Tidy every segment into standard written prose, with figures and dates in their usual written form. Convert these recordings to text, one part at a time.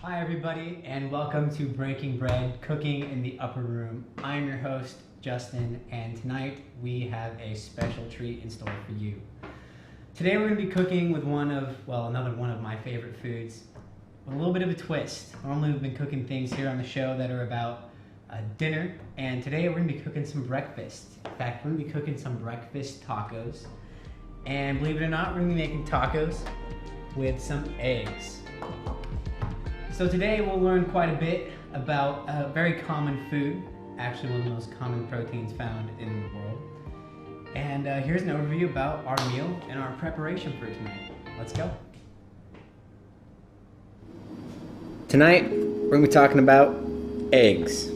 Hi everybody, and welcome to Breaking Bread, Cooking in the Upper Room. I'm your host, Justin, and tonight we have a special treat in store for you. Today we're going to be cooking with another one of my favorite foods, with a little bit of a twist. Normally we've been cooking things here on the show that are about dinner, and today we're going to be cooking some breakfast. In fact, we're going to be cooking some breakfast tacos, and believe it or not, we're going to be making tacos with some eggs. So today we'll learn quite a bit about a very common food, actually one of the most common proteins found in the world. And here's an overview about our meal and our preparation for tonight. Let's go. Tonight we're going to be talking about eggs.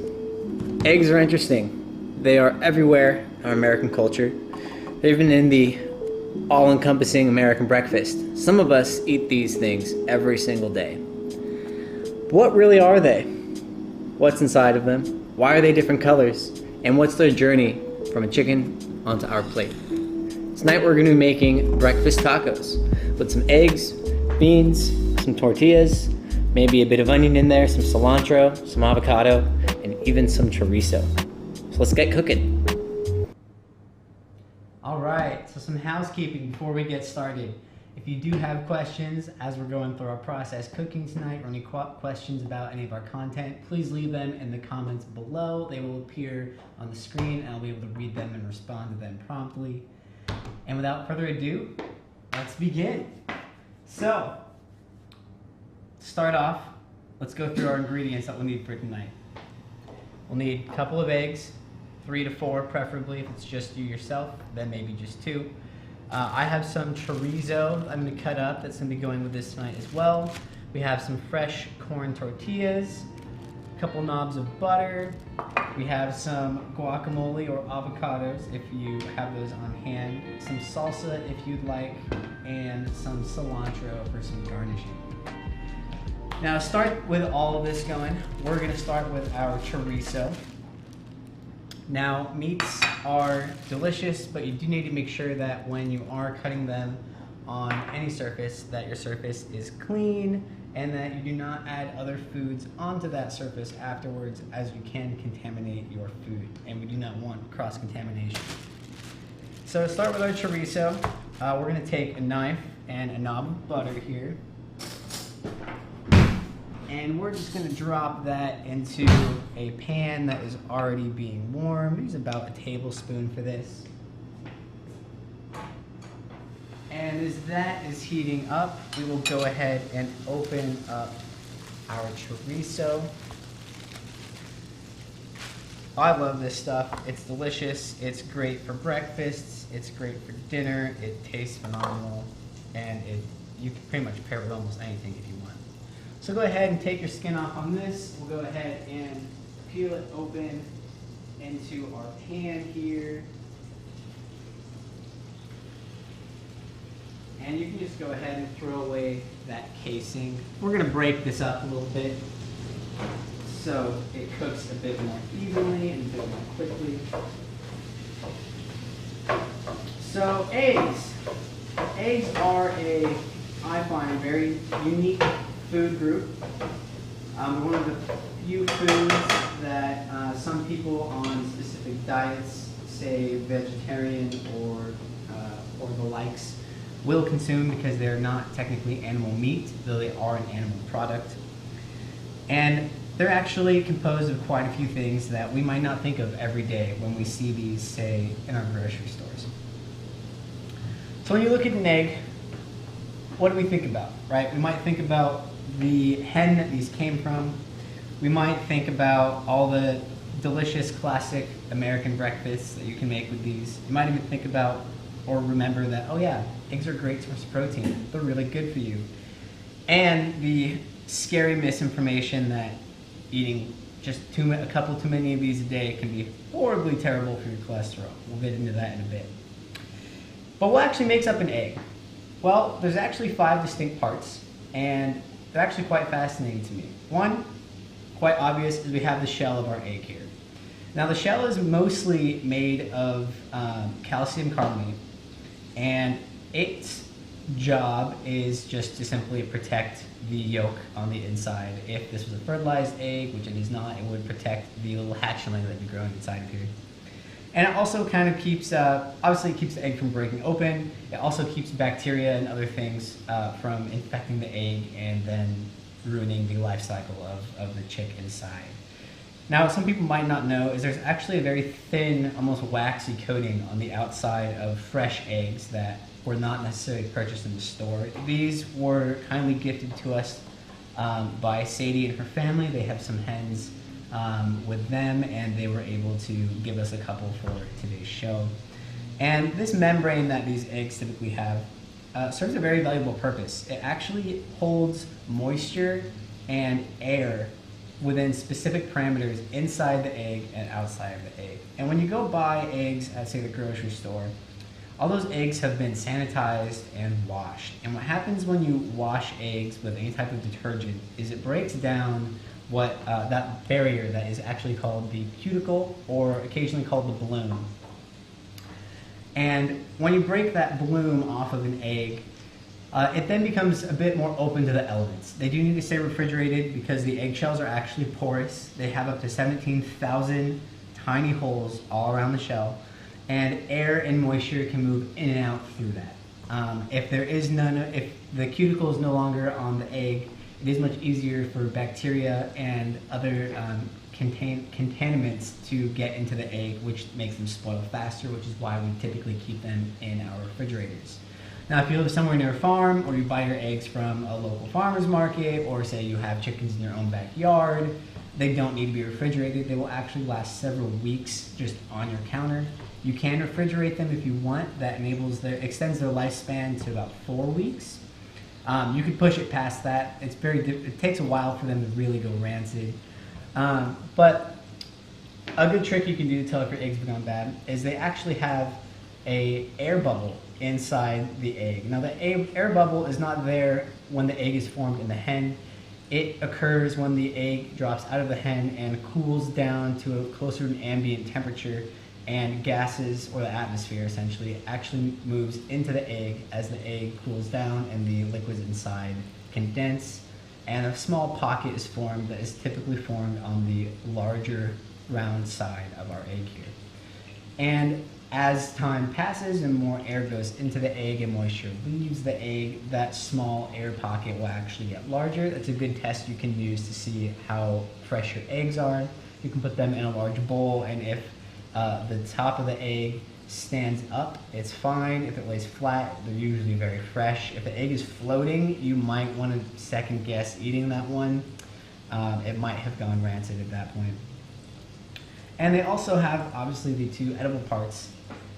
Eggs are interesting. They are everywhere in our American culture. They've been in the all-encompassing American breakfast. Some of us eat these things every single day. What really are they? What's inside of them? Why are they different colors? And what's their journey from a chicken onto our plate? Tonight we're going to be making breakfast tacos with some eggs, beans, some tortillas, maybe a bit of onion in there, some cilantro, some avocado, and even some chorizo. So let's get cooking. All right, so some housekeeping before we get started. If you do have questions as we're going through our process cooking tonight, or any questions about any of our content, please leave them in the comments below. They will appear on the screen and I'll be able to read them and respond to them promptly. And without further ado, let's begin. So, to start off, let's go through our ingredients that we'll need for tonight. We'll need a couple of eggs, 3 to 4 preferably. If it's just you yourself, then maybe just 2. I have some chorizo I'm going to cut up that's going to be going with this tonight as well. We have some fresh corn tortillas, a couple knobs of butter. We have some guacamole or avocados if you have those on hand, some salsa if you'd like, and some cilantro for some garnishing. Now to start with all of this going, we're going to start with our chorizo. Now, meats are delicious, but you do need to make sure that when you are cutting them on any surface, that your surface is clean and that you do not add other foods onto that surface afterwards, as you can contaminate your food, and we do not want cross-contamination. So to start with our chorizo, we're going to take a knife and a knob of butter here. And we're just going to drop that into a pan that is already being warmed. Use about a tablespoon for this. And as that is heating up, we will go ahead and open up our chorizo. I love this stuff. It's delicious. It's great for breakfast. It's great for dinner. It tastes phenomenal. And you can pretty much pair it with almost anything if you want. So go ahead and take your skin off on this. We'll go ahead and peel it open into our pan here. And you can just go ahead and throw away that casing. We're going to break this up a little bit so it cooks a bit more evenly and a bit more quickly. So eggs. Eggs are I find, very unique food group. One of the few foods that some people on specific diets, say vegetarian or the likes, will consume because they're not technically animal meat, though they are an animal product. And they're actually composed of quite a few things that we might not think of every day when we see these, say, in our grocery stores. So when you look at an egg, what do we think about, right? We might think about the hen that these came from. We might think about all the delicious classic American breakfasts that you can make with these. You might even think about or remember that, oh yeah, eggs are a great source of protein. They're really good for you. And the scary misinformation that eating just a couple too many of these a day can be horribly terrible for your cholesterol. We'll get into that in a bit. But what actually makes up an egg? Well, there's actually 5 distinct parts, and they're actually quite fascinating to me. One, quite obvious, is we have the shell of our egg here. Now the shell is mostly made of calcium carbonate, and it's job is just to simply protect the yolk on the inside. If this was a fertilized egg, which it is not, it would protect the little hatchling that would be growing inside of here. And it also kind of keeps, obviously it keeps the egg from breaking open. It also keeps bacteria and other things from infecting the egg and then ruining the life cycle of the chick inside. Now, what some people might not know is there's actually a very thin, almost waxy coating on the outside of fresh eggs that were not necessarily purchased in the store. These were kindly gifted to us by Sadie and her family. They have some hens with them, and they were able to give us a couple for today's show. And this membrane that these eggs typically have serves a very valuable purpose. It actually holds moisture and air within specific parameters inside the egg and outside of the egg. And when you go buy eggs at, say, the grocery store, all those eggs have been sanitized and washed. And what happens when you wash eggs with any type of detergent is it breaks down what that barrier that is actually called the cuticle, or occasionally called the bloom. And when you break that bloom off of an egg, it then becomes a bit more open to the elements. They do need to stay refrigerated because the eggshells are actually porous. They have up to 17,000 tiny holes all around the shell, and air and moisture can move in and out through that. If the cuticle is no longer on the egg, it is much easier for bacteria and other contaminants to get into the egg, which makes them spoil faster, which is why we typically keep them in our refrigerators. Now, if you live somewhere near a farm, or you buy your eggs from a local farmer's market, or say you have chickens in your own backyard, they don't need to be refrigerated. They will actually last several weeks just on your counter. You can refrigerate them if you want. That extends their lifespan to about 4 weeks. You could push it past that. It takes a while for them to really go rancid. But a good trick you can do to tell if your eggs have gone bad is they actually have an air bubble inside the egg. Now, the air bubble is not there when the egg is formed in the hen. It occurs when the egg drops out of the hen and cools down to a closer to an ambient temperature, and gases, or the atmosphere essentially, actually moves into the egg as the egg cools down and the liquids inside condense, and a small pocket is formed that is typically formed on the larger round side of our egg here. And as time passes and more air goes into the egg and moisture leaves the egg, that small air pocket will actually get larger. That's a good test you can use to see how fresh your eggs are. You can put them in a large bowl, and if the top of the egg stands up, it's fine. If it lays flat, they're usually very fresh. If the egg is floating, you might want to second guess eating that one. It might have gone rancid at that point. And they also have, obviously, the two edible parts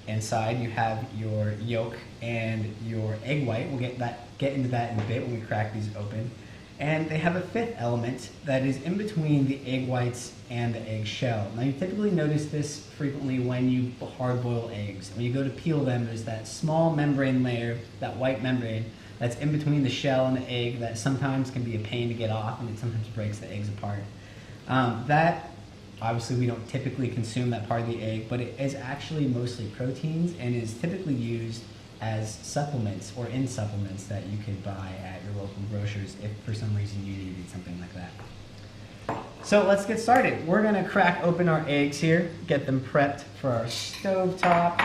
inside. You have your yolk and your egg white. We'll get into that in a bit when we crack these open. And they have a fifth element that is in between the egg whites and the egg shell. Now, you typically notice this frequently when you hard boil eggs. When you go to peel them, there's that small membrane layer, that white membrane, that's in between the shell and the egg that sometimes can be a pain to get off, and it sometimes breaks the eggs apart. Obviously, we don't typically consume that part of the egg, but it is actually mostly proteins and is typically used as supplements or in supplements that you could buy at your local grocers if for some reason you needed something like that. So let's get started. We're going to crack open our eggs here, get them prepped for our stovetop.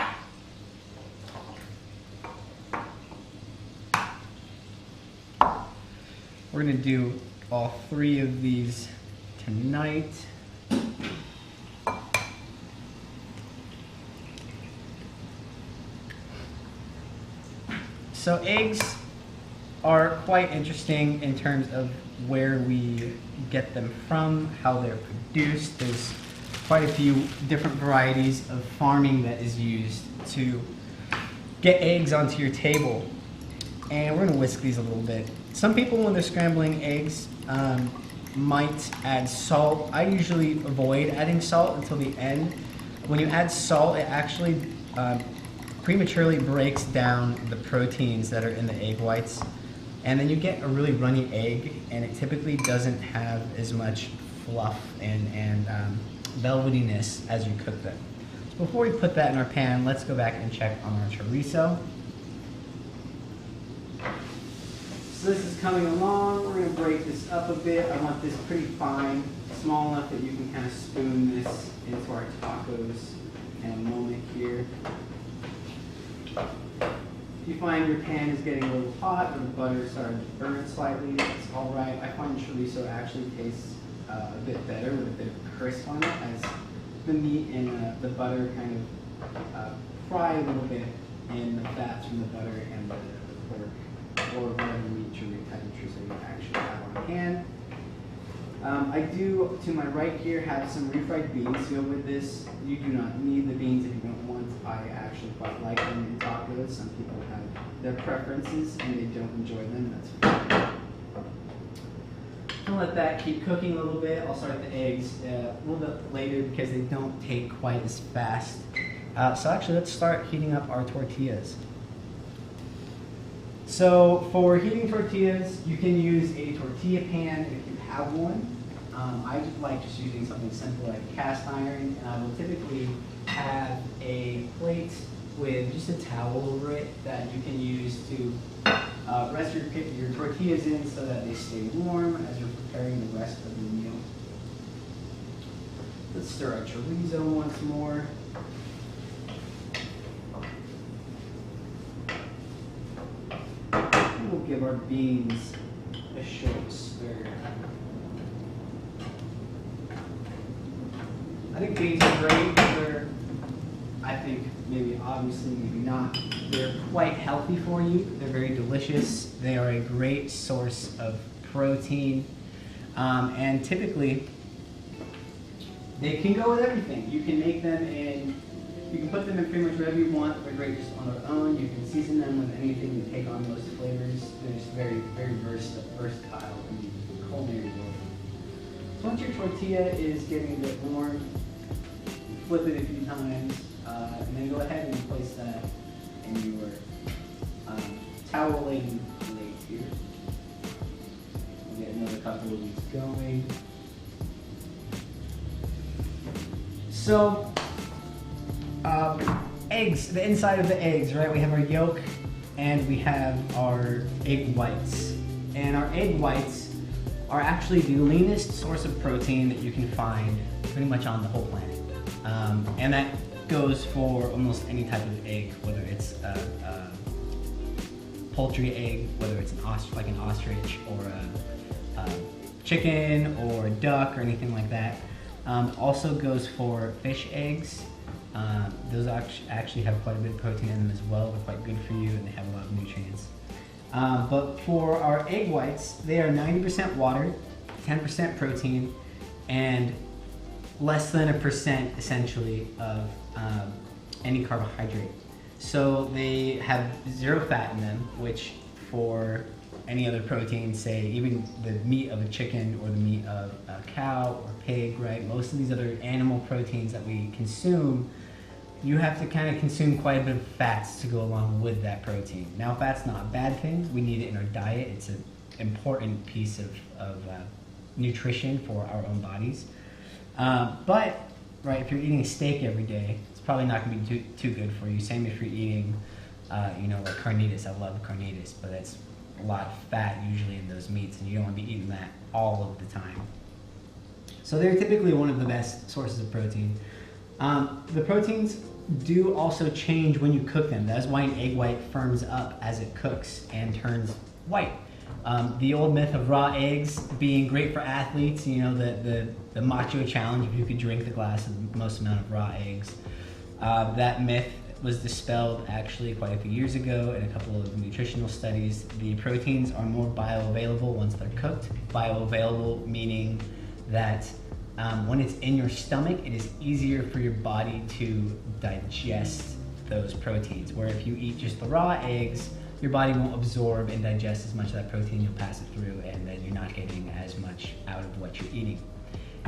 We're going to do all 3 of these tonight. So eggs are quite interesting in terms of where we get them from, how they're produced. There's quite a few different varieties of farming that is used to get eggs onto your table. And we're gonna whisk these a little bit. Some people, when they're scrambling eggs, might add salt. I usually avoid adding salt until the end. When you add salt, it actually prematurely breaks down the proteins that are in the egg whites, and then you get a really runny egg, and it typically doesn't have as much fluff and velvetyness as you cook them. So before we put that in our pan, let's go back and check on our chorizo. So this is coming along. We're going to break this up a bit. I want this pretty fine, small enough that you can kind of spoon this into our tacos in a moment here. If you find your pan is getting a little hot or the butter is starting to burn slightly, that's all right. I find chorizo actually tastes a bit better with a bit of crisp on it, as the meat and the butter kind of fry a little bit in the fats from the butter and the pork, or whatever meat chorizo you actually have on hand. I do, to my right here, have some refried beans to go with this. You do not need the beans if you don't want. I actually quite like them in tacos. Some people have their preferences and they don't enjoy them. That's fine. I'll let that keep cooking a little bit. I'll start the eggs a little bit later because they don't take quite as fast. So actually, let's start heating up our tortillas. So for heating tortillas, you can use a tortilla pan if you have one. I like just using something simple like a cast iron, and I will typically have a plate with just a towel over it that you can use to rest your tortillas in so that they stay warm as you're preparing the rest of the meal. Let's stir our chorizo once more. And we'll give our beans a short stir. I think beans are great. They're, I think, maybe obviously, maybe not. They're quite healthy for you. They're very delicious. They are a great source of protein. And typically, they can go with everything. You can make them in, you can put them in pretty much whatever you want. They're great just on their own. You can season them with anything to take on most flavors. They're just very, very versatile in the culinary world. So once your tortilla is getting a bit warm, flip it a few times, and then go ahead and place that in your towel-laden plate here. We'll get another couple of these going. So, eggs, the inside of the eggs, right? We have our yolk and we have our egg whites. And our egg whites are actually the leanest source of protein that you can find pretty much on the whole planet. And that goes for almost any type of egg, whether it's a poultry egg, whether it's like an ostrich or a chicken or a duck or anything like that. Also goes for fish eggs. Those actually have quite a bit of protein in them as well. They're quite good for you and they have a lot of nutrients. But for our egg whites, they are 90% water, 10% protein, and less than 1% essentially of any carbohydrate. So they have zero fat in them, which for any other protein, say even the meat of a chicken or the meat of a cow or pig, right? Most of these other animal proteins that we consume, you have to kind of consume quite a bit of fats to go along with that protein. Now, fat's not a bad thing. We need it in our diet. It's an important piece of nutrition for our own bodies. But, right, if you're eating a steak every day, it's probably not going to be too good for you. Same if you're eating, like carnitas. I love carnitas, but it's a lot of fat usually in those meats, and you don't want to be eating that all of the time. So they're typically one of the best sources of protein. The proteins do also change when you cook them. That's why an egg white firms up as it cooks and turns white. The old myth of raw eggs being great for athletes, the macho challenge, if you could drink the glass of the most amount of raw eggs. That myth was dispelled actually quite a few years ago in a couple of nutritional studies. The proteins are more bioavailable once they're cooked. Bioavailable meaning that when it's in your stomach, it is easier for your body to digest those proteins. Where if you eat just the raw eggs, your body won't absorb and digest as much of that protein, you'll pass it through, and then you're not getting as much out of what you're eating.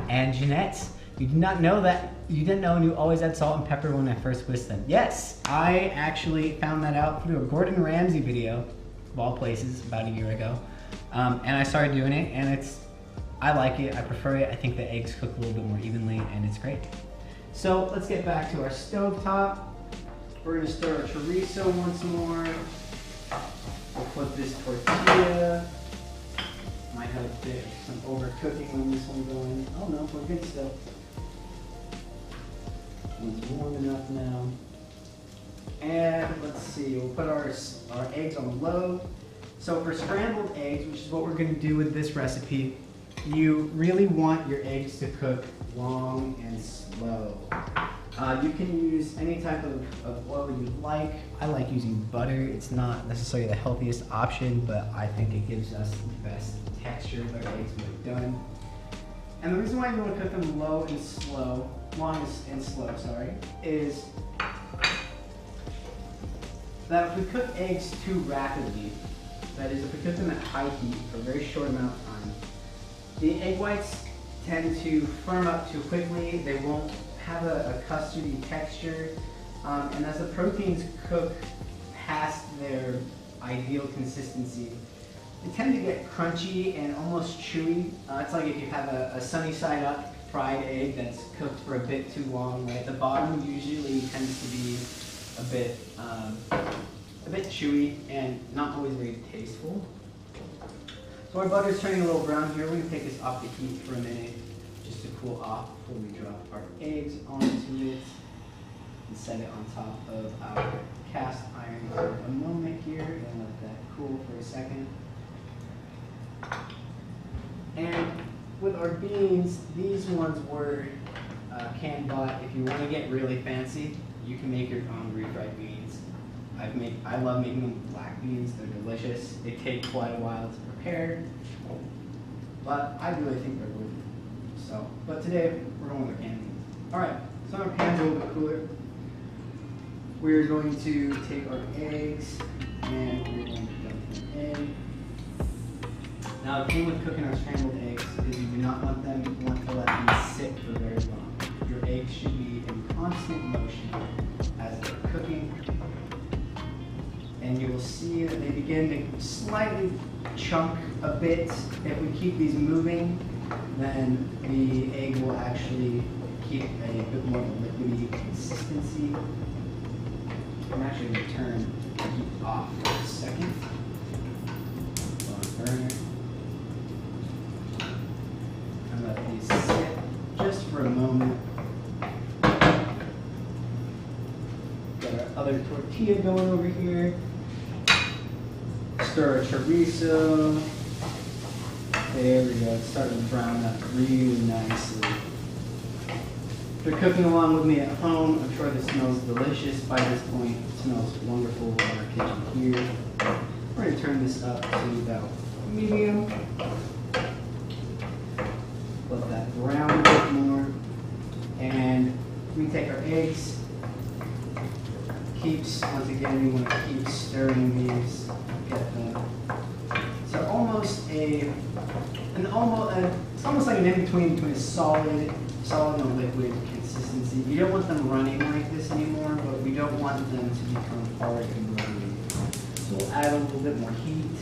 And Jeanette, you did not know that, you didn't know, and you always had salt and pepper when I first whisked them. Yes, I actually found that out through a Gordon Ramsay video, of all places, about a year ago. And I started doing it, and I like it, I prefer it. I think the eggs cook a little bit more evenly, and it's great. So let's get back to our stovetop. We're gonna stir our chorizo once more. We'll flip this tortilla. Might have a bit some overcooking on this one going. Oh no, we're good still. It's warm enough now. And let's see, we'll put our eggs on low. So for scrambled eggs, which is what we're going to do with this recipe, you really want your eggs to cook long and slow. You can use any type of oil you like. I like using butter. It's not necessarily the healthiest option, but I think it gives us the best texture of our eggs when we're done. And the reason why you want to cook them long and slow, is that if we cook eggs too rapidly, that is, if we cook them at high heat for a very short amount of time, the egg whites tend to firm up too quickly. They won't have a custardy texture, and as the proteins cook past their ideal consistency, they tend to get crunchy and almost chewy. It's like if you have a sunny side up fried egg that's cooked for a bit too long, right? The bottom usually tends to be a bit chewy and not always very tasteful. So our butter's turning a little brown here. We're going to take this off the heat for a minute just to cool off before we drop our eggs onto it and set it on top of our cast iron for a moment here and let that cool for a second. And with our beans, these ones were can-bought. If you want to get really fancy, you can make your own refried beans. I love making them with black beans. They're delicious. They take quite a while to prepare, but I really think they're worth it. So, but today we're going with our canned beans. All right, so our pan's a little bit cooler. We're going to take our eggs and we're going to dump them in. Now, the thing with cooking our scrambled eggs is you do not want to let them sit for very long. Your eggs should be in constant motion as they're cooking. And you will see that they begin to slightly chunk a bit. If we keep these moving, then the egg will actually keep a bit more of a liquidy consistency. I'm actually going to turn the heat off for a second. On burner. And let these sit just for a moment. Got our other tortilla going over here. Stir our chorizo. There we go. It's starting to brown up really nicely. If you're cooking along with me at home, I'm sure this smells delicious by this point. It smells wonderful in our kitchen here. We're going to turn this up to about medium. Let that brown a bit more. And we take our eggs. Once again, we want to keep stirring these. Get them. So it's almost like an in-between between a solid and liquid consistency. You don't want them running like this anymore, but we don't want them to become hard and runny. So we'll add a little bit more heat.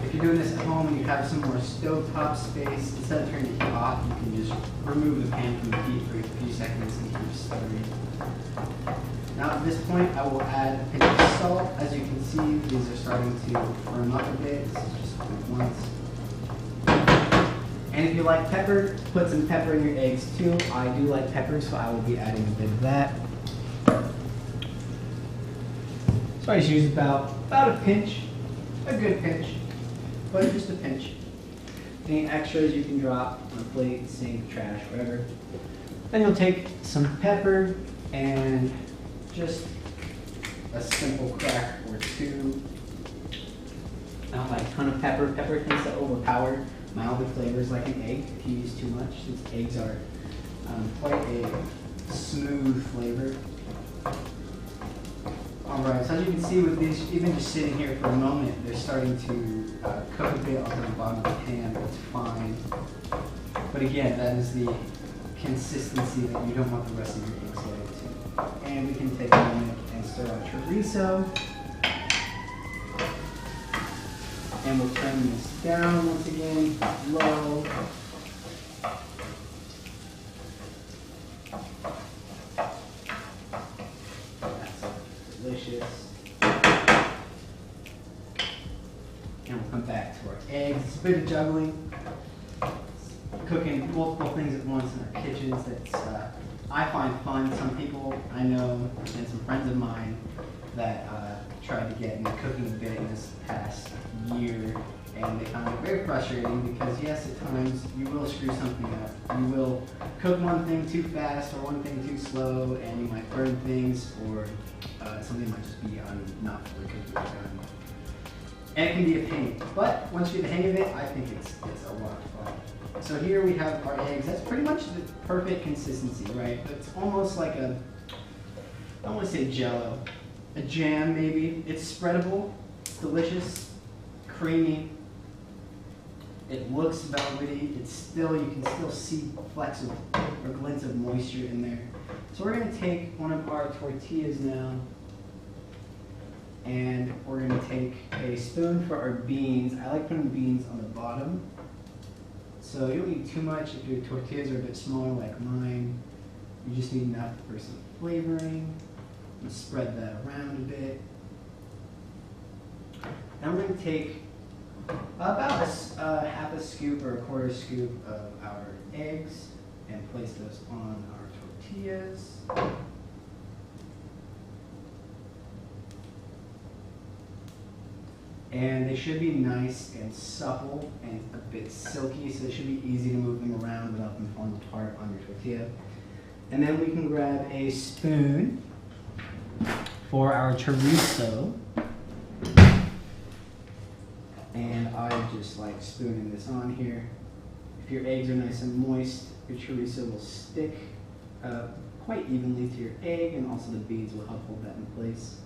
If you're doing this at home and you have some more stovetop space, instead of turning the heat off, you can just remove the pan from the heat for a few seconds and keep stirring. Now at this point, I will add a pinch of salt. As you can see, these are starting to firm up a bit. This is just like once. And if you like pepper, put some pepper in your eggs too. I do like pepper, so I will be adding a bit of that. So I just use about a pinch, a good pinch, but just a pinch. Any extras you can drop on a plate, sink, trash, whatever. Then you'll take some pepper and just a simple crack or two. Not like a ton of pepper. Pepper tends to overpower milder flavors like an egg if you use too much, since eggs are quite a smooth flavor. Alright, so as you can see with these, even just sitting here for a moment, they're starting to cook a bit on the bottom of the pan. That's fine. But again, that is the consistency that you don't want the rest of your eggs getting to. And we can take a moment and stir our chorizo. And we'll turn this down once again, low. That's delicious. a bit of juggling, cooking multiple things at once in our kitchens. That's I find fun. Some people I know and some friends of mine that tried to get in the cooking bit in this past year, and they found it very frustrating because yes, at times you will screw something up. You will cook one thing too fast or one thing too slow, and you might burn things, or something might just be not fully cooked done. And it can be a pain, but once you get the hang of it, I think it's a lot of fun. So here we have our eggs. That's pretty much the perfect consistency, right? It's almost like I don't want to say jello, a jam maybe. It's spreadable, it's delicious, creamy. It looks velvety. It's still, you can still see flecks of or glints of moisture in there. So we're going to take one of our tortillas now, and we're going to take a spoon for our beans. I like putting beans on the bottom. So you don't need too much if your tortillas are a bit smaller like mine. You just need enough for some flavoring. And spread that around a bit. Now we're going to take about a half a scoop or a quarter scoop of our eggs and place those on our tortillas. And they should be nice and supple and a bit silky, so it should be easy to move them around without them falling apart on your tortilla. And then we can grab a spoon for our chorizo. And I just like spooning this on here. If your eggs are nice and moist, your chorizo will stick quite evenly to your egg, and also the beans will help hold that in place.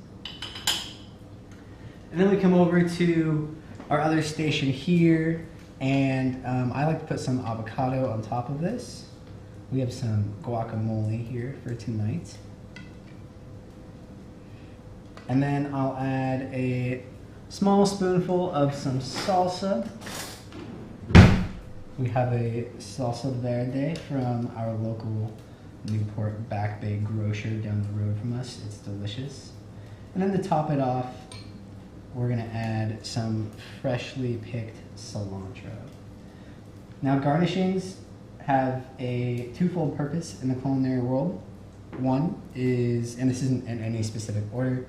And then we come over to our other station here, and I like to put some avocado on top of this. We have some guacamole here for tonight. And then I'll add a small spoonful of some salsa. We have a salsa verde from our local Newport Back Bay grocer down the road from us. It's delicious. And then to top it off, we're going to add some freshly picked cilantro. Now, garnishings have a twofold purpose in the culinary world. One is, and this isn't in any specific order,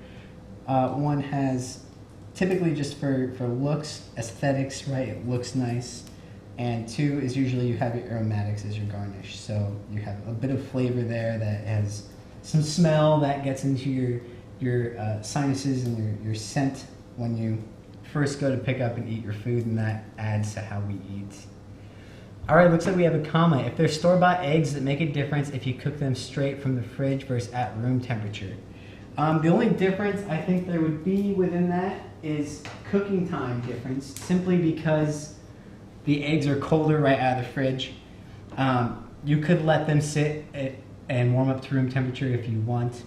one has typically just for looks, aesthetics, right? It looks nice. And two is usually you have your aromatics as your garnish. So you have a bit of flavor there that has some smell that gets into your sinuses and your scent when you first go to pick up and eat your food, and that adds to how we eat. All right, looks like we have a comment. If they're store-bought eggs, that make a difference if you cook them straight from the fridge versus at room temperature. The only difference I think there would be within that is cooking time difference, simply because the eggs are colder right out of the fridge. You could let them sit and warm up to room temperature if you want.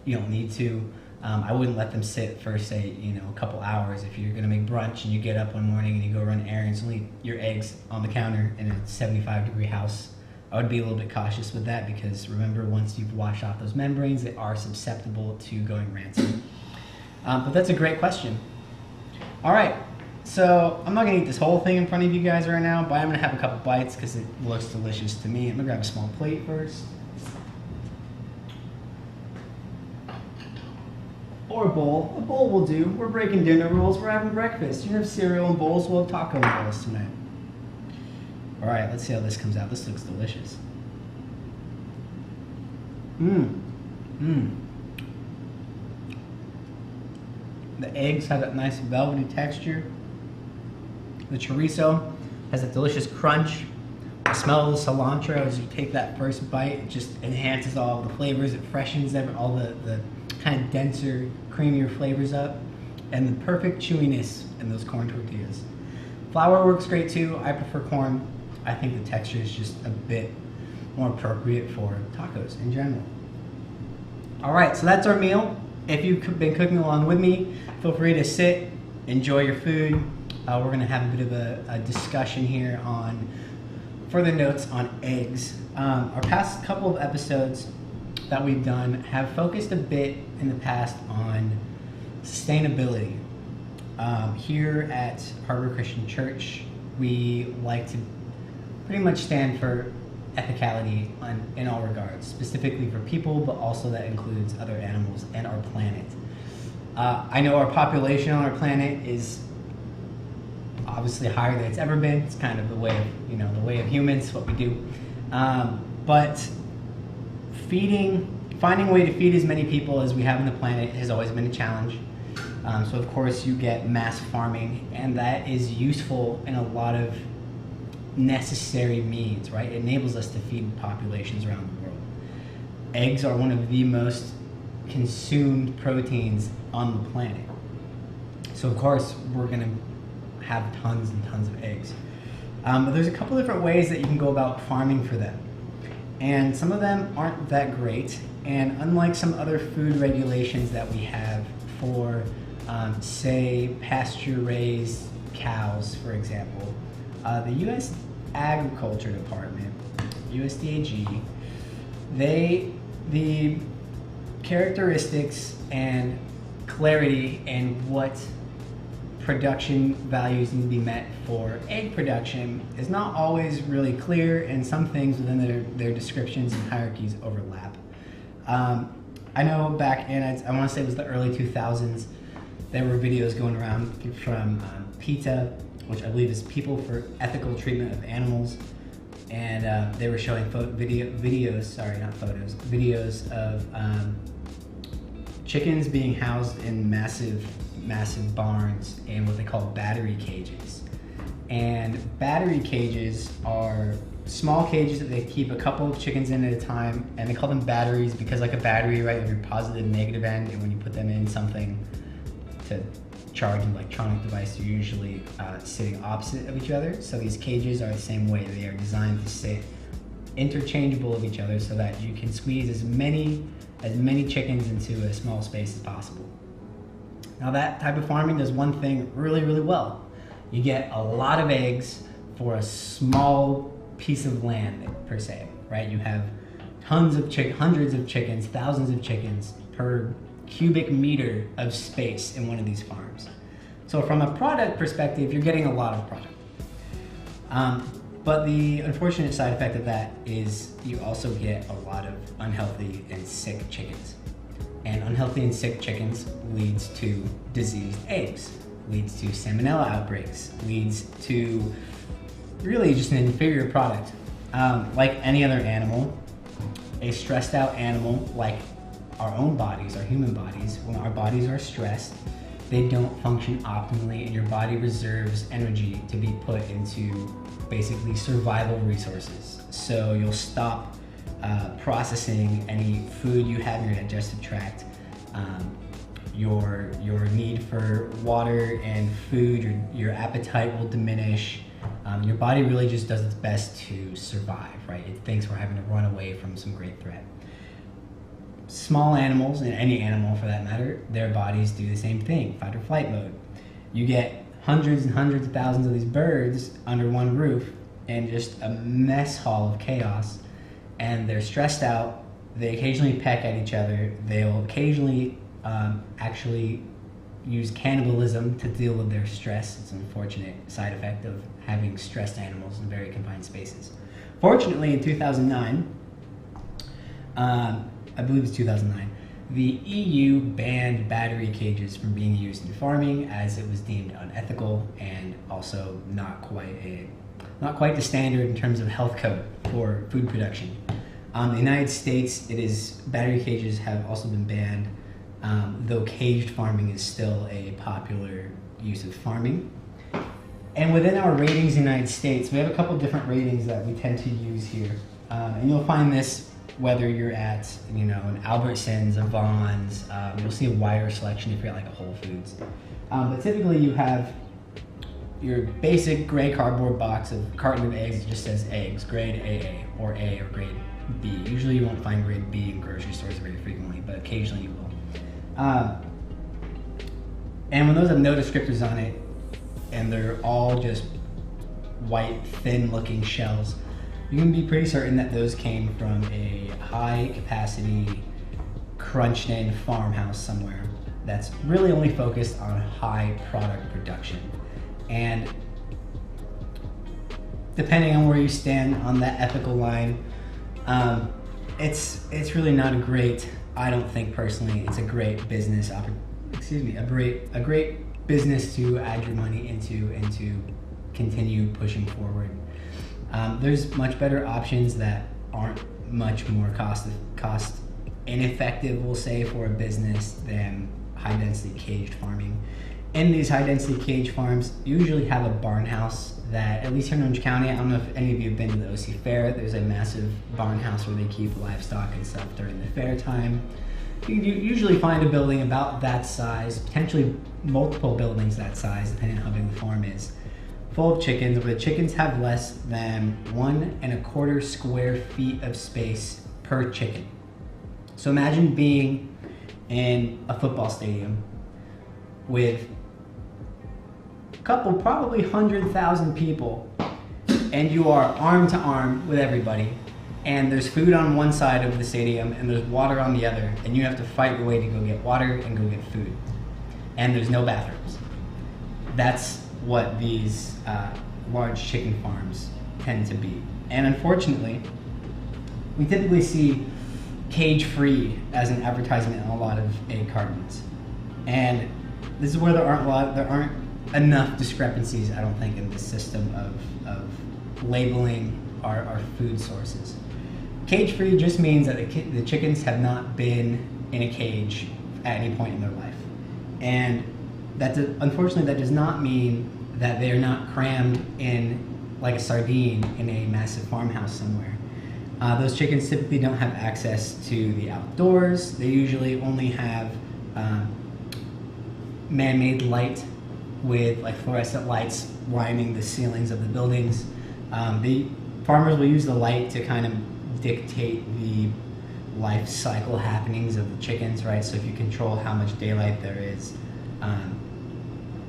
You don't need to. I wouldn't let them sit for, say, a couple hours. If you're going to make brunch and you get up one morning and you go run errands and leave your eggs on the counter in a 75-degree house, I would be a little bit cautious with that, because remember, once you've washed off those membranes, they are susceptible to going rancid. But that's a great question. All right, so I'm not going to eat this whole thing in front of you guys right now, but I'm going to have a couple bites because it looks delicious to me. I'm going to grab a small plate first. Or a bowl. A bowl will do. We're breaking dinner rules. We're having breakfast. You have cereal and bowls. We'll have taco bowls tonight. All right, let's see how this comes out. This looks delicious. The eggs have that nice velvety texture. The chorizo has a delicious crunch. The smell of the cilantro as you take that first bite, it just enhances all the flavors. It freshens all the kind of denser, creamier flavors up, and the perfect chewiness in those corn tortillas. Flour works great too. I prefer corn. I think the texture is just a bit more appropriate for tacos in general. All right, so that's our meal. If you've been cooking along with me, feel free to sit, enjoy your food. We're gonna have a bit of a discussion here on further notes on eggs. Our past couple of episodes that we've done have focused a bit in the past on sustainability. Here at Harbor Christian Church, we like to pretty much stand for ethicality in all regards, specifically for people, but also that includes other animals and our planet. I know our population on our planet is obviously higher than it's ever been. It's kind of the way of, the way of humans, what we do. But finding a way to feed as many people as we have on the planet has always been a challenge. So of course you get mass farming, and that is useful in a lot of necessary means, right? It enables us to feed populations around the world. Eggs are one of the most consumed proteins on the planet. So of course we're gonna have tons and tons of eggs. But there's a couple different ways that you can go about farming for them. And some of them aren't that great. And unlike some other food regulations that we have for, say, pasture-raised cows, for example, the U.S. Agriculture Department, USDAG, the characteristics and clarity in what production values need to be met for egg production is not always really clear, and some things within their descriptions and hierarchies overlap. I know back in, I want to say it was the early 2000s, there were videos going around from PETA, which I believe is People for Ethical Treatment of Animals, and they were showing videos of chickens being housed in massive barns in what they call battery cages. And battery cages are small cages that they keep a couple of chickens in at a time, and they call them batteries because, like a battery, right, you have your positive and negative end, and when you put them in something to charge an electronic device, you're usually sitting opposite of each other. So these cages are the same way. They are designed to sit interchangeable of each other so that you can squeeze as many chickens into a small space as possible. Now that type of farming does one thing really, really well. You get a lot of eggs for a small piece of land, per se, right? You have hundreds of chickens, thousands of chickens per cubic meter of space in one of these farms. So from a product perspective, you're getting a lot of product. But the unfortunate side effect of that is you also get a lot of unhealthy and sick chickens. And unhealthy and sick chickens leads to diseased eggs, leads to salmonella outbreaks, leads to really just an inferior product. Like any other animal, a stressed out animal, like our own bodies, our human bodies, when our bodies are stressed, they don't function optimally, and your body reserves energy to be put into basically survival resources. So you'll stop processing any food you have in your digestive tract. Your need for water and food, your appetite will diminish. Your body really just does its best to survive, right? It thinks we're having to run away from some great threat. Small animals, and any animal for that matter, their bodies do the same thing, fight or flight mode. You get hundreds and hundreds of thousands of these birds under one roof and just a mess hall of chaos, and they're stressed out. They occasionally peck at each other. They'll occasionally actually use cannibalism to deal with their stress. It's an unfortunate side effect of having stressed animals in very confined spaces. Fortunately, in 2009, I believe it's 2009, the EU banned battery cages from being used in farming as it was deemed unethical and also not quite the standard in terms of health code for food production. In the United States, battery cages have also been banned, though caged farming is still a popular use of farming. And within our ratings in the United States, we have a couple different ratings that we tend to use here. And you'll find this whether you're at, an Albertsons, a Vons, you'll see a wider selection if you're at like a Whole Foods. But typically you have your basic gray cardboard box of carton of eggs that just says eggs, grade AA, or A, or grade B. Usually you won't find grade B in grocery stores very frequently, but occasionally you will. And when those have no descriptors on it, and they're all just white, thin-looking shells, you can be pretty certain that those came from a high-capacity, crunched-in farmhouse somewhere. that's really only focused on high product production. And depending on where you stand on that ethical line, it's really not a great, I don't think personally, it's a great business a great business to add your money into and to continue pushing forward. There's much better options that aren't much more cost ineffective, we'll say, for a business than high density caged farming. In these high density cage farms, you usually have a barn house that, at least here in Orange County, I don't know if any of you have been to the OC Fair, there's a massive barn house where they keep livestock and stuff during the fair time. You usually find a building about that size, potentially multiple buildings that size, depending on how big the farm is, full of chickens, where the chickens have less than 1.25 square feet of space per chicken. So imagine being in a football stadium with a couple, probably 100,000 people, and you are arm to arm with everybody, and there's food on one side of the stadium and there's water on the other, and you have to fight your way to go get water and go get food, and there's no bathrooms. That's what these large chicken farms tend to be. And unfortunately, we typically see cage-free as an advertisement in a lot of egg cartons. And this is where there aren't enough discrepancies, I don't think, in the system of labeling our food sources. Cage-free just means that the chickens have not been in a cage at any point in their life. And unfortunately, that does not mean that they are not crammed in like a sardine in a massive farmhouse somewhere. Those chickens typically don't have access to the outdoors. They usually only have man-made light with like fluorescent lights lining the ceilings of the buildings. The farmers will use the light to kind of dictate the life cycle happenings of the chickens, right? So if you control how much daylight there is,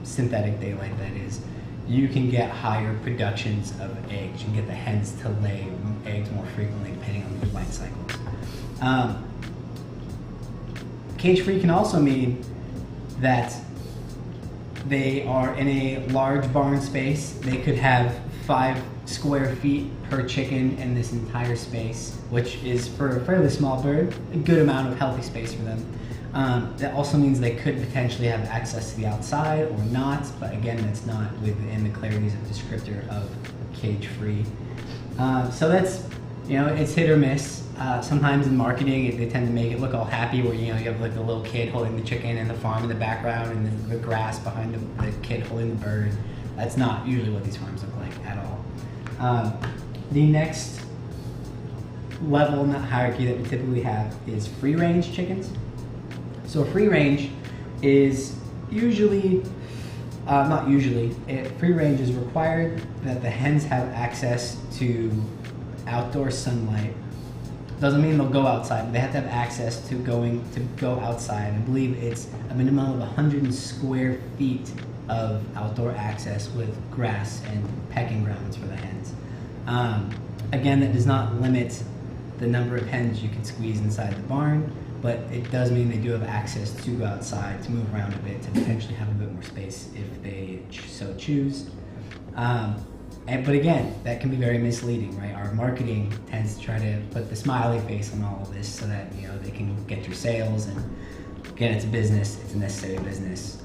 synthetic daylight that is, you can get higher productions of eggs. You can get the hens to lay eggs more frequently depending on the light cycles. Cage-free can also mean that they are in a large barn space. They could have 5 square feet per chicken in this entire space, which is, for a fairly small bird, a good amount of healthy space for them. That also means they could potentially have access to the outside or not, but again, that's not within the clarities of descriptor of cage-free. So that's, it's hit or miss. Sometimes in marketing, they tend to make it look all happy, where you have like the little kid holding the chicken and the farm in the background and the grass behind the kid holding the bird. That's not usually what these farms look like at all. The next level in that hierarchy that we typically have is free-range chickens. So free range is usually, free range is required that the hens have access to outdoor sunlight. Doesn't mean they'll go outside, but they have to have access to go outside. I believe it's a minimum of 100 square feet of outdoor access with grass and pecking grounds for the hens. Again, that does not limit the number of hens you can squeeze inside the barn, but it does mean they do have access to go outside, to move around a bit, to potentially have a bit more space if they so choose. But again, that can be very misleading, right? Our marketing tends to try to put the smiley face on all of this so that they can get your sales. And again, it's a business; it's a necessary business.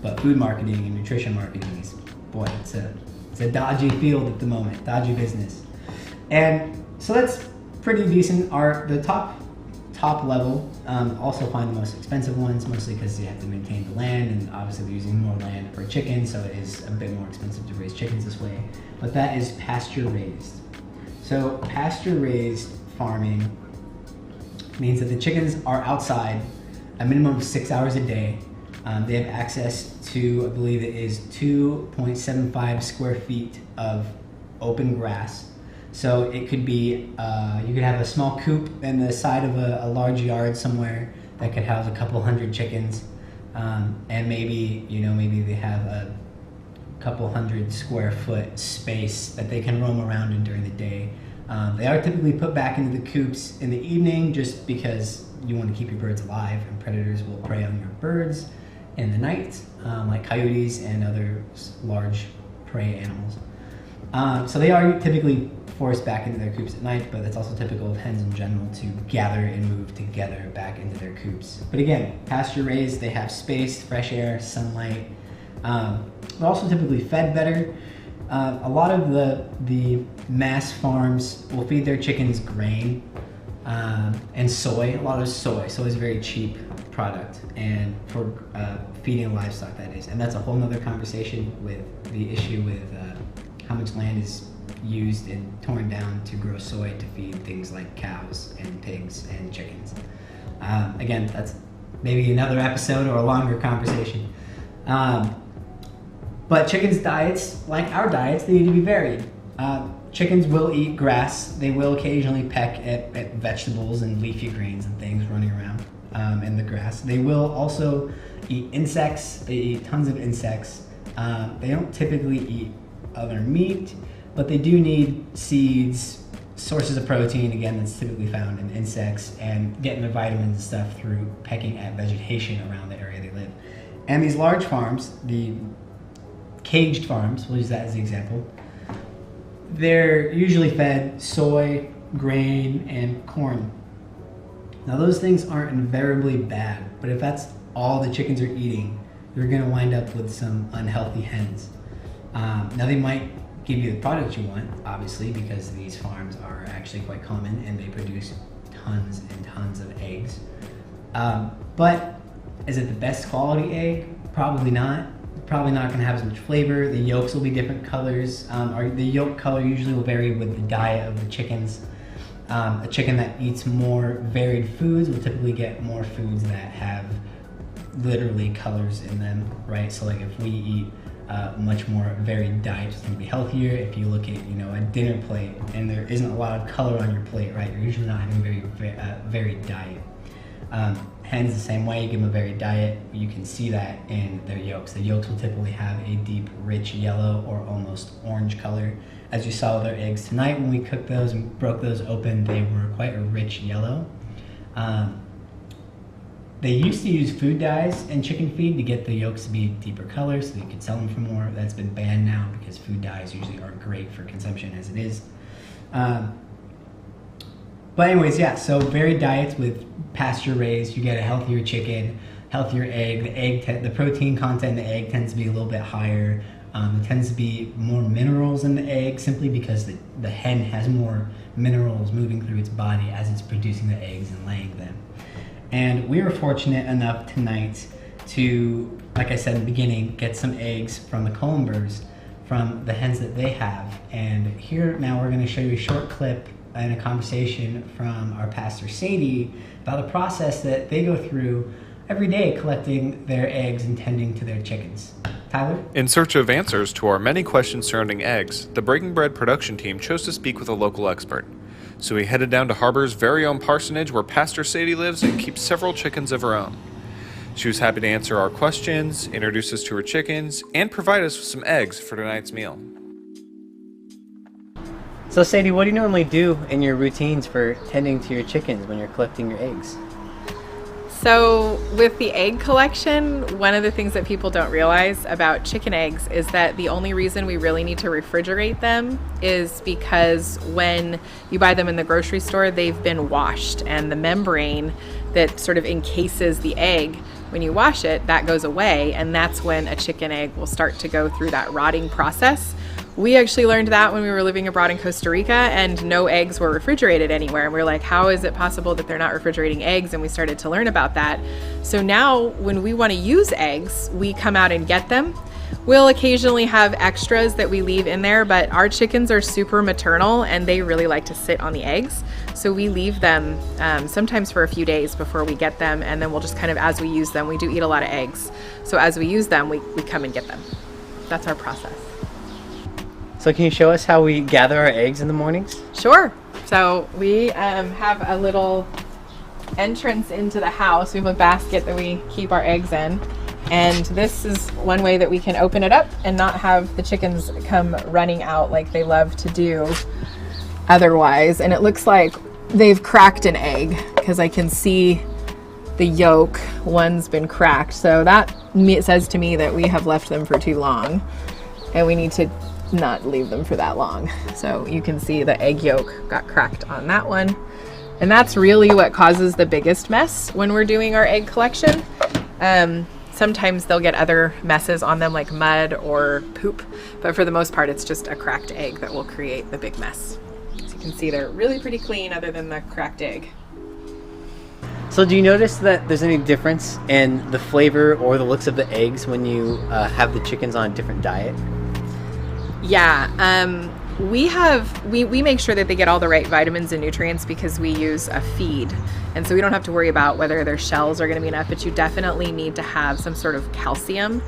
But food marketing and nutrition marketing is, boy, it's a dodgy field at the moment, dodgy business. And so that's pretty decent. The top level also find the most expensive ones, mostly because you have to maintain the land, and obviously they're using more land per chicken, so it is a bit more expensive to raise chickens this way. But that is pasture raised. So pasture raised farming means that the chickens are outside a minimum of 6 hours a day. They have access to, I believe it is 2.75 square feet of open grass. So it could be, you could have a small coop in the side of a large yard somewhere that could house a couple hundred chickens, and maybe they have a couple hundred square foot space that they can roam around in during the day. They are typically put back into the coops in the evening just because you want to keep your birds alive, and predators will prey on your birds in the night, like coyotes and other large prey animals. So they are typically forced back into their coops at night, but that's also typical of hens in general to gather and move together back into their coops. But again, pasture raised, they have space, fresh air, sunlight. They're also typically fed better. A lot of the mass farms will feed their chickens grain and soy. A lot of soy. Soy is a very cheap product, and for feeding livestock, that is. And that's a whole nother conversation with the issue with how much land is used and torn down to grow soy to feed things like cows and pigs and chickens. Again, that's maybe another episode or a longer conversation. But chickens' diets, like our diets, they need to be varied. Chickens will eat grass. They will occasionally peck at vegetables and leafy greens and things running around in the grass. They will also eat insects. They eat tons of insects. They don't typically eat other meat, but they do need seeds, sources of protein, again, that's typically found in insects, and getting their vitamins and stuff through pecking at vegetation around the area they live. And these large farms, the caged farms, we'll use that as the example, they're usually fed soy, grain, and corn. Now those things aren't invariably bad, but if that's all the chickens are eating, you're gonna wind up with some unhealthy hens. Now they might give you the product you want, obviously, because these farms are actually quite common and they produce tons and tons of eggs. But is it the best quality egg? Probably not. Probably not going to have as much flavor. The yolks will be different colors. The yolk color usually will vary with the diet of the chickens. A chicken that eats more varied foods will typically get more foods that have literally colors in them, right? So like if we eat much more varied diet, it's going to be healthier. If you look at a dinner plate and there isn't a lot of color on your plate, right? You're usually not having a very varied diet. Hens the same way, you give them a varied diet, you can see that in their yolks. The yolks will typically have a deep, rich yellow or almost orange color. As you saw with our eggs tonight, when we cooked those and broke those open, they were quite a rich yellow. They used to use food dyes in chicken feed to get the yolks to be deeper colors so you could sell them for more. That's been banned now because food dyes usually aren't great for consumption as it is. But anyways, yeah, so varied diets with pasture raised, you get a healthier chicken, healthier egg. The protein content in the egg tends to be a little bit higher. It tends to be more minerals in the egg simply because the hen has more minerals moving through its body as it's producing the eggs and laying them. And we were fortunate enough tonight to, like I said in the beginning, get some eggs from the Collenbergs, from the hens that they have. And here now we're going to show you a short clip and a conversation from our pastor Sadie about the process that they go through every day collecting their eggs and tending to their chickens. Tyler? In search of answers to our many questions surrounding eggs, the Breaking Bread production team chose to speak with a local expert. So we headed down to Harbor's very own parsonage where Pastor Sadie lives and keeps several chickens of her own. She was happy to answer our questions, introduce us to her chickens, and provide us with some eggs for tonight's meal. So Sadie, what do you normally do in your routines for tending to your chickens when you're collecting your eggs? So with the egg collection, one of the things that people don't realize about chicken eggs is that the only reason we really need to refrigerate them is because when you buy them in the grocery store, they've been washed, and the membrane that sort of encases the egg, when you wash it, that goes away, and that's when a chicken egg will start to go through that rotting process. We actually learned that when we were living abroad in Costa Rica and no eggs were refrigerated anywhere. And we were like, how is it possible that they're not refrigerating eggs? And we started to learn about that. So now when we want to use eggs, we come out and get them. We'll occasionally have extras that we leave in there, but our chickens are super maternal and they really like to sit on the eggs. So we leave them sometimes for a few days before we get them. And then we'll just kind of, as we use them, we do eat a lot of eggs. So as we use them, we come and get them. That's our process. So can you show us how we gather our eggs in the mornings? Sure. So we have a little entrance into the house. We have a basket that we keep our eggs in. And this is one way that we can open it up and not have the chickens come running out like they love to do. otherwise. And it looks like they've cracked an egg because I can see the yolk, one's been cracked. So that it says to me that we have left them for too long and we need to not leave them for that long. So you can see the egg yolk got cracked on that one. And that's really what causes the biggest mess when we're doing our egg collection. Sometimes they'll get other messes on them like mud or poop, but for the most part it's just a cracked egg that will create the big mess. So you can see they're really pretty clean other than the cracked egg. So do you notice that there's any difference in the flavor or the looks of the eggs when you have the chickens on a different diet? Yeah, we make sure that they get all the right vitamins and nutrients because we use a feed. And so we don't have to worry about whether their shells are going to be enough, but you definitely need to have some sort of calcium.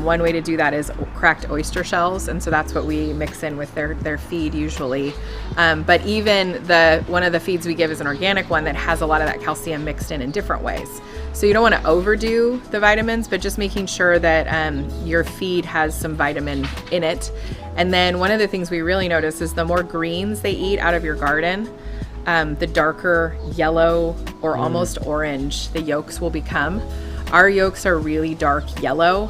One way to do that is cracked oyster shells. And so that's what we mix in with their feed usually. But even one of the feeds we give is an organic one that has a lot of that calcium mixed in different ways. So you don't want to overdo the vitamins, but just making sure that your feed has some vitamin in it. And then one of the things we really notice is the more greens they eat out of your garden, the darker yellow or almost orange the yolks will become. Our yolks are really dark yellow.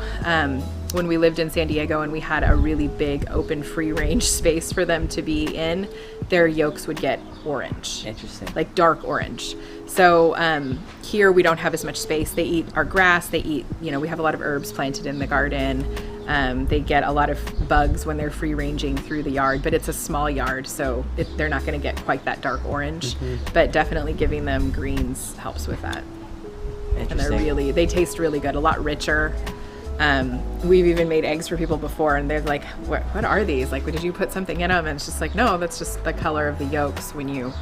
When we lived in San Diego and we had a really big open free range space for them to be in, their yolks would get orange. Interesting. Like Like dark orange. So here we don't have as much space. They eat our grass, they eat, we have a lot of herbs planted in the garden. They get a lot of bugs when they're free ranging through the yard, but it's a small yard, so they're not going to get quite that dark orange, but definitely giving them greens helps with that. And they taste really good, a lot richer. We've even made eggs for people before and they're like, what are these? Like, did you put something in them? And it's just like, no, that's just the color of the yolks when you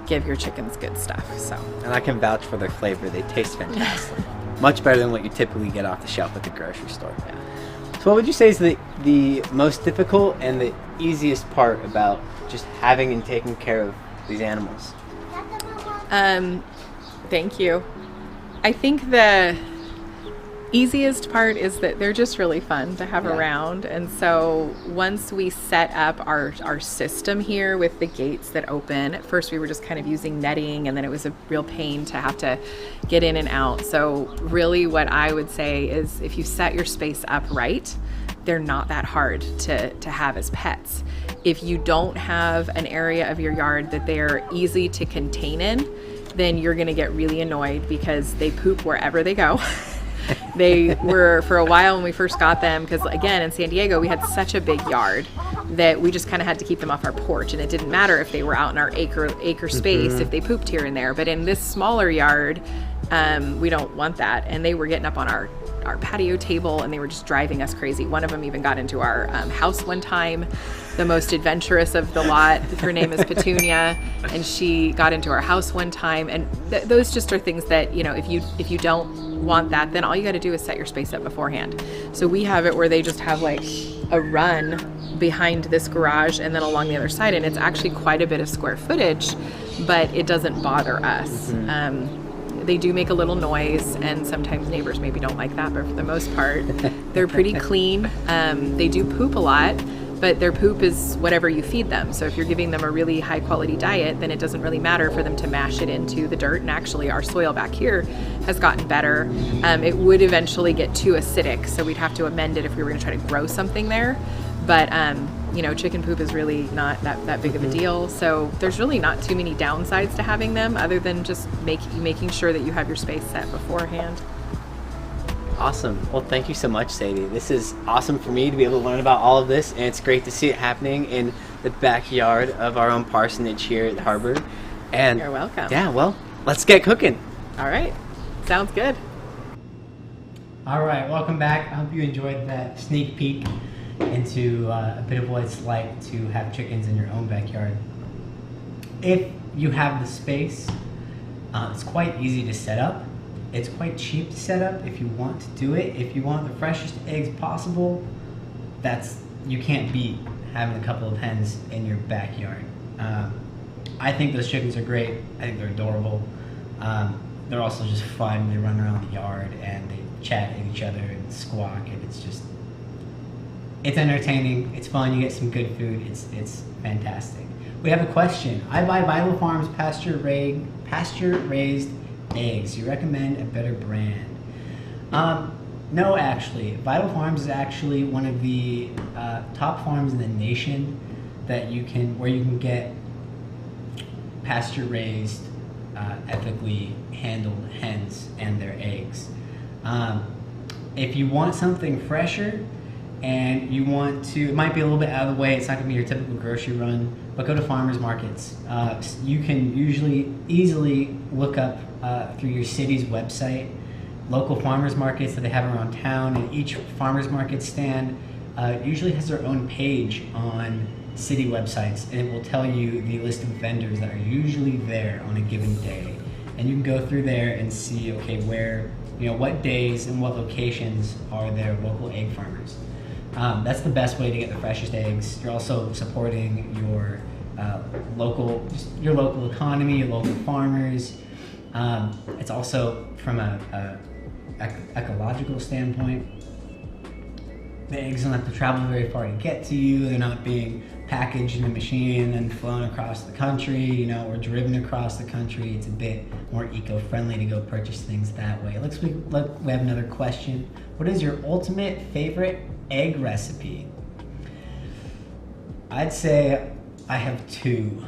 give your chickens good stuff. So. And I can vouch for their flavor. They taste fantastic. Much better than what you typically get off the shelf at the grocery store. Yeah. So what would you say is the most difficult and the easiest part about just having and taking care of these animals? Thank you. I think the easiest part is that they're just really fun to have around. And so once we set up our system here with the gates that open, at first we were just kind of using netting and then it was a real pain to have to get in and out. So really what I would say is if you set your space up right, they're not that hard to have as pets. If you don't have an area of your yard that they're easy to contain in, then you're gonna get really annoyed because they poop wherever they go. They were, for a while when we first got them, because again in San Diego we had such a big yard that we just kind of had to keep them off our porch, and it didn't matter if they were out in our acre space if they pooped here and there. But in this smaller yard, we don't want that, and they were getting up on our patio table and they were just driving us crazy. One of them even got into our house one time, the most adventurous of the lot. Her name is Petunia, and she got into our house one time. And those just are things that, if you don't want that, then all you got to do is set your space up beforehand. So we have it where they just have like a run behind this garage and then along the other side, and it's actually quite a bit of square footage, but it doesn't bother us. They do make a little noise, and sometimes neighbors maybe don't like that, but for the most part, they're pretty clean. They do poop a lot, but their poop is whatever you feed them. So if you're giving them a really high quality diet, then it doesn't really matter for them to mash it into the dirt. And actually our soil back here has gotten better. It would eventually get too acidic, so we'd have to amend it if we were gonna try to grow something there. But chicken poop is really not that big of a deal. So there's really not too many downsides to having them other than just making sure that you have your space set beforehand. Awesome. Well, thank you so much, Sadie. This is awesome for me to be able to learn about all of this, and it's great to see it happening in the backyard of our own parsonage here at Harbor. And you're welcome. Yeah, well, let's get cooking. All right. Sounds good. All right, welcome back. I hope you enjoyed that sneak peek into a bit of what it's like to have chickens in your own backyard. If you have the space, it's quite easy to set up. It's quite cheap to set up if you want to do it. If you want the freshest eggs possible, you can't beat having a couple of hens in your backyard. I think those chickens are great. I think they're adorable. They're also just fun. They run around the yard and they chat at each other and squawk, and It's entertaining. It's fun. You get some good food. It's fantastic. We have a question. I buy Vital Farms pasture-raised eggs. You recommend a better brand? No, actually. Vital Farms is actually one of the top farms in the nation where you can get pasture-raised, ethically handled hens and their eggs. If you want something fresher and you want to, it might be a little bit out of the way, it's not going to be your typical grocery run, but go to farmers markets. You can easily look up through your city's website local farmers markets that they have around town, and each farmers market stand usually has their own page on city websites, and it will tell you the list of vendors that are usually there on a given day. And you can go through there and see, okay, where, what days and what locations are there local egg farmers. That's the best way to get the freshest eggs. You're also supporting your local economy, your local farmers. It's also from a ecological standpoint. The eggs don't have to travel very far to get to you. They're not being packaged in a machine and then flown across the country, or driven across the country. It's a bit more eco-friendly to go purchase things that way. Look, we have another question. What is your ultimate favorite egg recipe? I'd say I have two.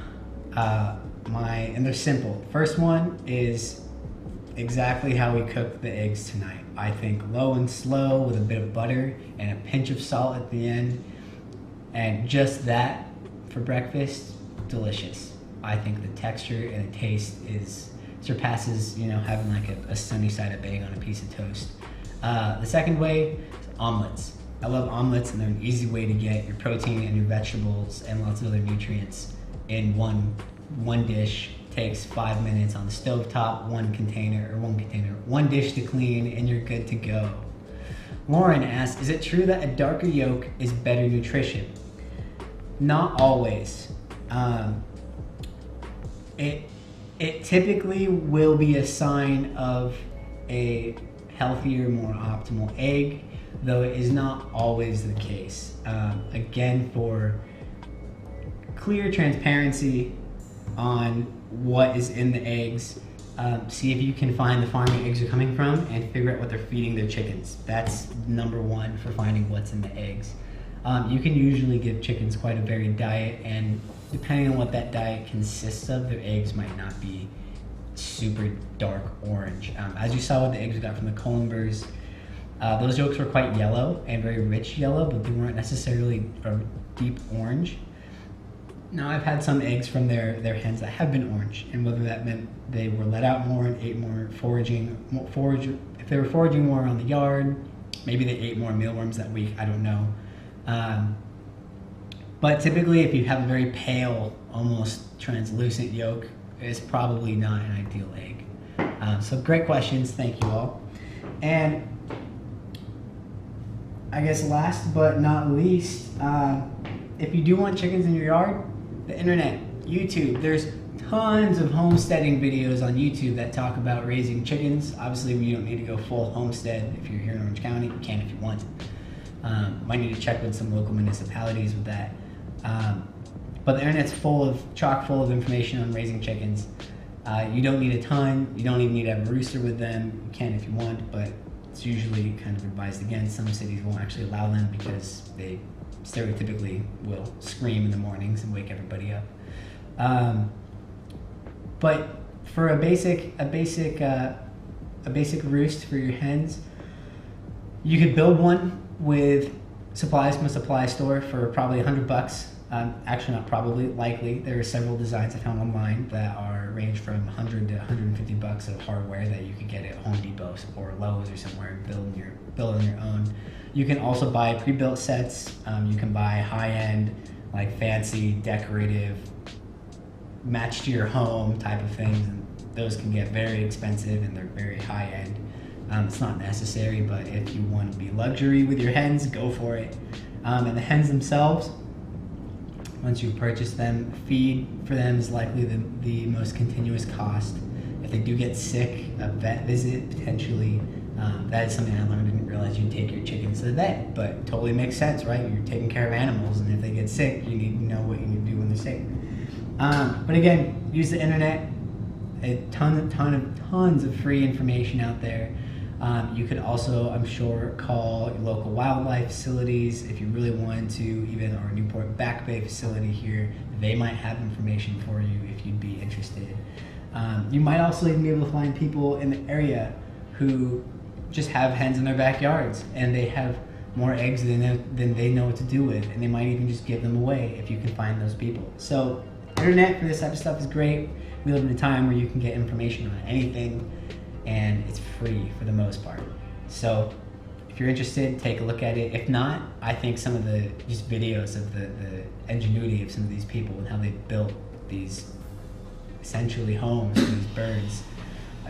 And they're simple. First one is exactly how we cook the eggs tonight. I think low and slow with a bit of butter and a pinch of salt at the end. And just that for breakfast, delicious. I think the texture and the taste surpasses, having like a sunny side up egg on a piece of toast. The second way is omelets. I love omelets, and they're an easy way to get your protein and your vegetables and lots of other nutrients in one dish. Takes 5 minutes on the stovetop, one dish to clean, and you're good to go. Lauren asks, is it true that a darker yolk is better nutrition? Not always. It typically will be a sign of a healthier, more optimal egg, though it is not always the case. Again, for clear transparency on what is in the eggs, see if you can find the farm the eggs are coming from and figure out what they're feeding their chickens. That's number one for finding what's in the eggs. You can usually give chickens quite a varied diet, and depending on what that diet consists of, their eggs might not be super dark orange. As you saw with the eggs we got from the Colenbers, those yolks were quite yellow and very rich yellow, but they weren't necessarily a deep orange. Now, I've had some eggs from their hens that have been orange, and whether that meant they were let out more and ate more if they were foraging more around the yard, maybe they ate more mealworms that week, I don't know. But typically, if you have a very pale, almost translucent yolk, it's probably not an ideal egg. So great questions, thank you all. And I guess last but not least, if you do want chickens in your yard, the internet, YouTube, there's tons of homesteading videos on YouTube that talk about raising chickens. Obviously, you don't need to go full homestead if you're here in Orange County. You can if you want. Might need to check with some local municipalities with that. But the internet's chock full of information on raising chickens. You don't need a ton. You don't even need to have a rooster with them. You can if you want, but it's usually kind of advised against. Some cities won't actually allow them because they stereotypically will scream in the mornings and wake everybody up. But for a basic roost for your hens, you could build one with supplies from a supply store for probably $100. Actually, not probably, likely. There are several designs I found online that range from $100 to $150 of hardware that you could get at Home Depot or Lowe's or somewhere and build on your own. You can also buy pre-built sets. You can buy high-end, like fancy, decorative, match to your home type of things. And those can get very expensive and they're very high-end. It's not necessary, but if you want to be luxury with your hens, go for it. And the hens themselves, once you purchase them, feed for them is likely the most continuous cost. If they do get sick, a vet visit, potentially That is something I learned. I didn't realize you'd take your chickens to the vet, but totally makes sense, right? You're taking care of animals, and if they get sick, you need to know what you need to do when they're sick. But again, use the internet. A tons of free information out there. You could also, I'm sure, call your local wildlife facilities if you really wanted to, even our Newport Back Bay facility here. They might have information for you if you'd be interested. You might also even be able to find people in the area who just have hens in their backyards, and they have more eggs than they know what to do with, and they might even just give them away if you can find those people. So internet for this type of stuff is great. We live in a time where you can get information on anything, and it's free for the most part. So if you're interested, take a look at it. If not, I think some of the just videos of the ingenuity of some of these people and how they built these essentially homes for these birds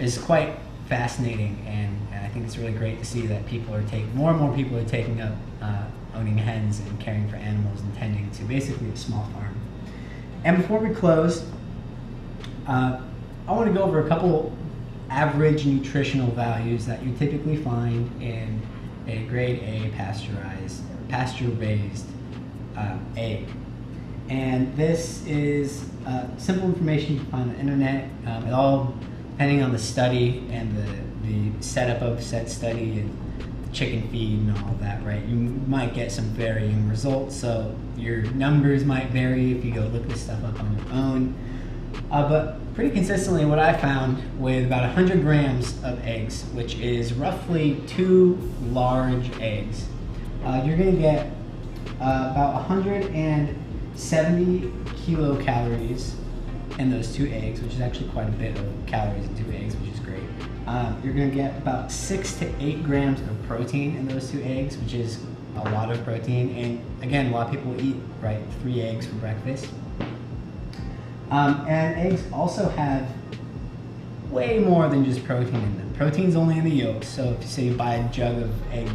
is quite fascinating, and I think it's really great to see that more and more people are taking up owning hens and caring for animals and tending to basically a small farm. And before we close, I want to go over a couple average nutritional values that you typically find in a grade A pasture-raised egg. And this is simple information you can find on the internet. It all depending on the study and the setup of said study and chicken feed and all that, right? You might get some varying results, so your numbers might vary if you go look this stuff up on your own. But pretty consistently, what I found with about 100 grams of eggs, which is roughly 2 large eggs, you're going to get about 170 kilocalories in those 2 eggs, which is actually quite a bit of calories in 2 eggs, which is great. You're going to get about 6 to 8 grams of protein in those 2 eggs, which is a lot of protein. And again, a lot of people eat 3 eggs for breakfast. And eggs also have way more than just protein in them. Protein's only in the yolks, so if you say you buy a jug of egg,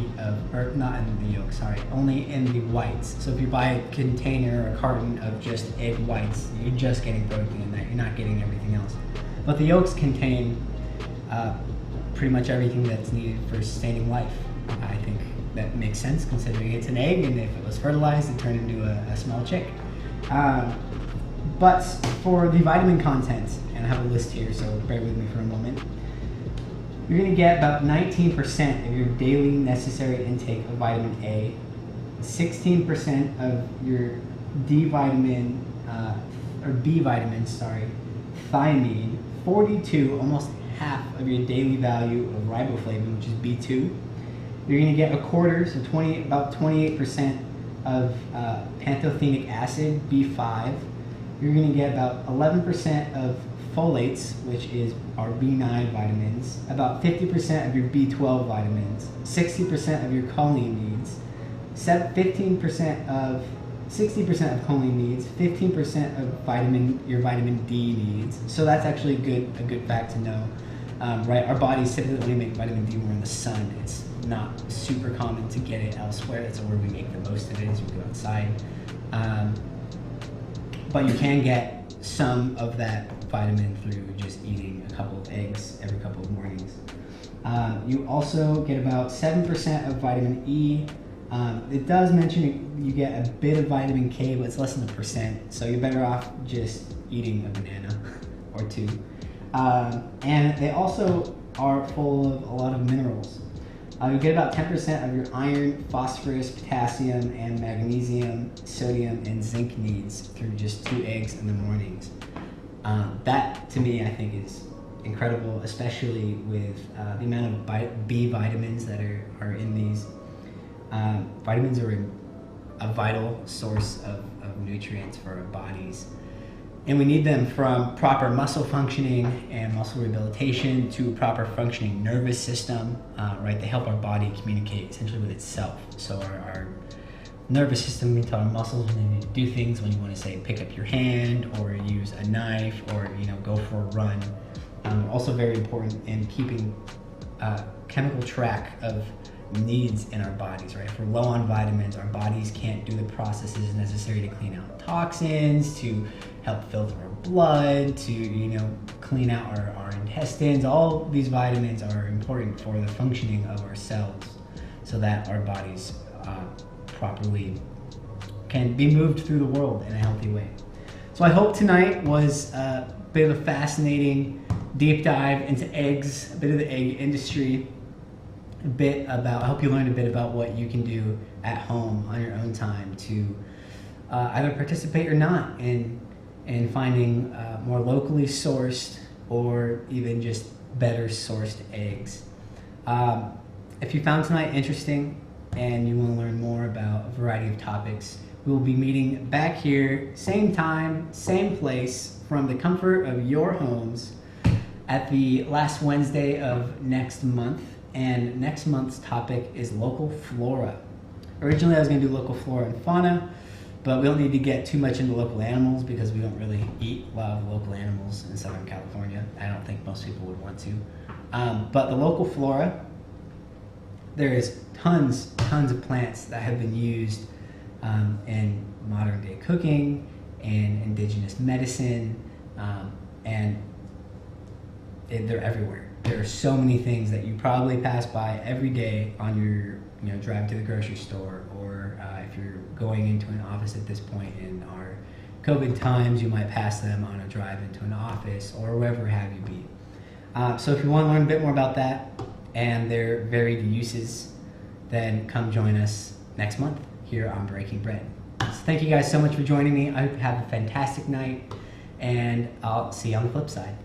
or not in the yolks, sorry, only in the whites. So if you buy a container or a carton of just egg whites, you're just getting protein in that, you're not getting everything else. But the yolks contain pretty much everything that's needed for sustaining life. I think that makes sense considering it's an egg, and if it was fertilized, it turned into a small chick. But for the vitamin content, and I have a list here, so bear with me for a moment, you're going to get about 19% of your daily necessary intake of vitamin A, 16% of your D vitamin, or B vitamins, thiamine, 42, almost half of your daily value of riboflavin, which is B2. You're going to get a quarter, so about 28% of pantothenic acid, B5. You're going to get about 11% of folates, which is our B9 vitamins, about 50% of your B12 vitamins, 60% of your choline needs, 60% of choline needs, 15% of your vitamin D needs. So that's actually a good fact to know, right? Our bodies typically only make vitamin D more in the sun. It's not super common to get it elsewhere. That's where we make the most of it, as we go outside. But you can get some of that vitamin through just eating a couple of eggs every couple of mornings. You also get about 7% of vitamin E. It does mention you get a bit of vitamin K, but it's less than 1%, so you're better off just eating a banana or 2. And they also are full of a lot of minerals. You get about 10% of your iron, phosphorus, potassium, and magnesium, sodium, and zinc needs through just 2 eggs in the mornings. That, to me, I think is incredible, especially with the amount of B vitamins that are in these. Vitamins are a vital source of nutrients for our bodies. And we need them from proper muscle functioning and muscle rehabilitation to proper functioning nervous system, right? They help our body communicate essentially with itself. So our nervous system can tell our muscles when they need to do things, when you want to say pick up your hand or use a knife or go for a run. Also very important in keeping chemical track of needs in our bodies, right? If we're low on vitamins, our bodies can't do the processes necessary to clean out toxins, to help filter our blood, to clean out our intestines. All these vitamins are important for the functioning of our cells so that our bodies properly can be moved through the world in a healthy way. So I hope tonight was a bit of a fascinating deep dive into eggs, a bit of the egg industry, I hope you learned a bit about what you can do at home on your own time to either participate or not in finding more locally sourced or even just better sourced eggs. If you found tonight interesting and you want to learn more about a variety of topics, we will be meeting back here, same time, same place, from the comfort of your homes at the last Wednesday of next month. And next month's topic is local flora. Originally I was going to do local flora and fauna, but we don't need to get too much into local animals because we don't really eat a lot of local animals in Southern California. I don't think most people would want to. But the local flora, there is tons of plants that have been used in modern day cooking and indigenous medicine, and they're everywhere. There are so many things that you probably pass by every day on your drive to the grocery store, or if you're going into an office at this point in our COVID times, you might pass them on a drive into an office or wherever have you be. So if you want to learn a bit more about that and their varied uses, then come join us next month here on Breaking Bread. So thank you guys so much for joining me. I hope you have a fantastic night, and I'll see you on the flip side.